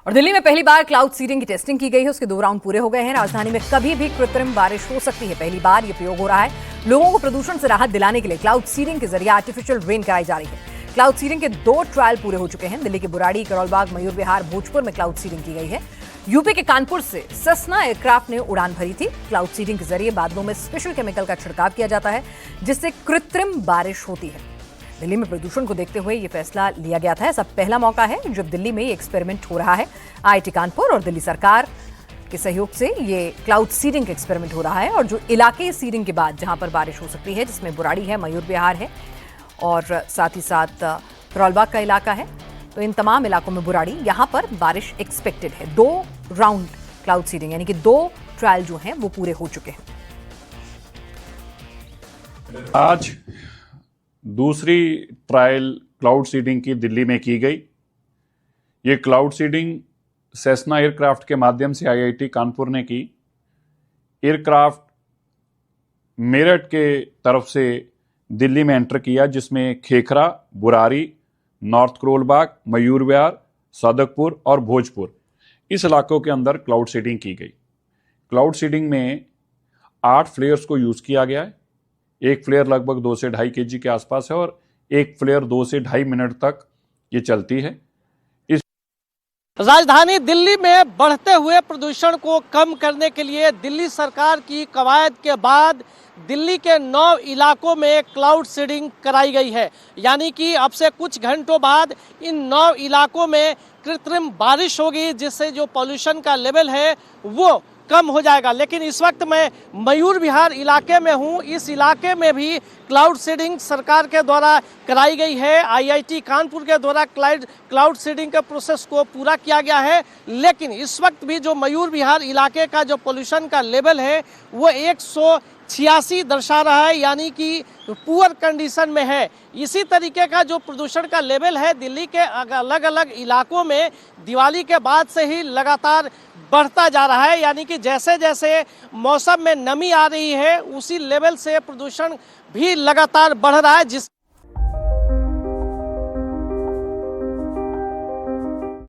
और दिल्ली में पहली बार क्लाउड सीडिंग की टेस्टिंग की गई है। उसके 2 राउंड पूरे हो गए हैं। राजधानी में कभी भी कृत्रिम बारिश हो सकती है। पहली बार ये प्रयोग हो रहा है। लोगों को प्रदूषण से राहत दिलाने के लिए क्लाउड सीडिंग के जरिए आर्टिफिशियल रेन कराई जा रही है। क्लाउड सीडिंग के 2 ट्रायल पूरे हो चुके हैं। दिल्ली के बुराड़ी, करोलबाग, मयूर विहार, भोजपुर में क्लाउड सीडिंग की गई है। यूपी के कानपुर से सेस्ना एयरक्राफ्ट ने उड़ान भरी थी। क्लाउड सीडिंग के जरिए बादलों में स्पेशल केमिकल का छिड़काव किया जाता है, जिससे कृत्रिम बारिश होती है। दिल्ली में प्रदूषण को देखते हुए ये फैसला लिया गया था। ऐसा पहला मौका है जब दिल्ली में ये एक्सपेरिमेंट हो रहा है। आईआईटी कानपुर और दिल्ली सरकार के सहयोग से ये क्लाउड सीडिंग का एक्सपेरिमेंट हो रहा है। और जो इलाके सीडिंग के बाद जहां पर बारिश हो सकती है, जिसमें बुराड़ी है, मयूर विहार है और साथ ही साथ करोलबाग का इलाका है, तो इन तमाम इलाकों में बुराड़ी, यहां पर बारिश एक्सपेक्टेड है। 2 राउंड क्लाउड सीडिंग यानी कि 2 ट्रायल जो हैं वो पूरे हो चुके हैं। आज दूसरी ट्रायल क्लाउड सीडिंग की दिल्ली में की गई। ये क्लाउड सीडिंग सेस्ना एयरक्राफ्ट के माध्यम से आईआईटी कानपुर ने की। एयरक्राफ्ट मेरठ के तरफ से दिल्ली में एंटर किया, जिसमें खेखरा, बुरारी, नॉर्थ करोलबाग, मयूर विहार, सदकपुर और भोजपुर, इस इलाकों के अंदर क्लाउड सीडिंग की गई। क्लाउड सीडिंग में 8 फ्लेयर्स को यूज़ किया गया है। एक फ्लेयर लगभग 2 से 2.5 kg के आसपास है और एक फ्लेयर 2 से 2.5 मिनट तक ये चलती है। राजधानी दिल्ली में बढ़ते हुए प्रदूषण को कम करने के लिए दिल्ली सरकार की कवायद के बाद दिल्ली के 9 इलाकों में क्लाउड सीडिंग कराई गई है। यानी कि अब से कुछ घंटों बाद इन 9 इलाकों में कृत्रिम बारिश होगी, जिससे जो पॉल्यूशन का लेवल है वो कम हो जाएगा। लेकिन इस वक्त मैं मयूर विहार इलाके में हूँ। इस इलाके में भी क्लाउड सीडिंग सरकार के द्वारा कराई गई है। आईआईटी कानपुर के द्वारा क्लाउड सीडिंग के प्रोसेस को पूरा किया गया है। लेकिन इस वक्त भी जो मयूर विहार इलाके का जो पोल्यूशन का लेवल है वो 186 दर्शा रहा है, यानी कि पुअर कंडीशन में है। इसी तरीके का जो प्रदूषण का लेवल है दिल्ली के अलग अलग इलाकों में दिवाली के बाद से ही लगातार बढ़ता जा रहा है। यानी कि जैसे जैसे मौसम में नमी आ रही है, उसी लेवल से प्रदूषण भी लगातार बढ़ रहा है, जिस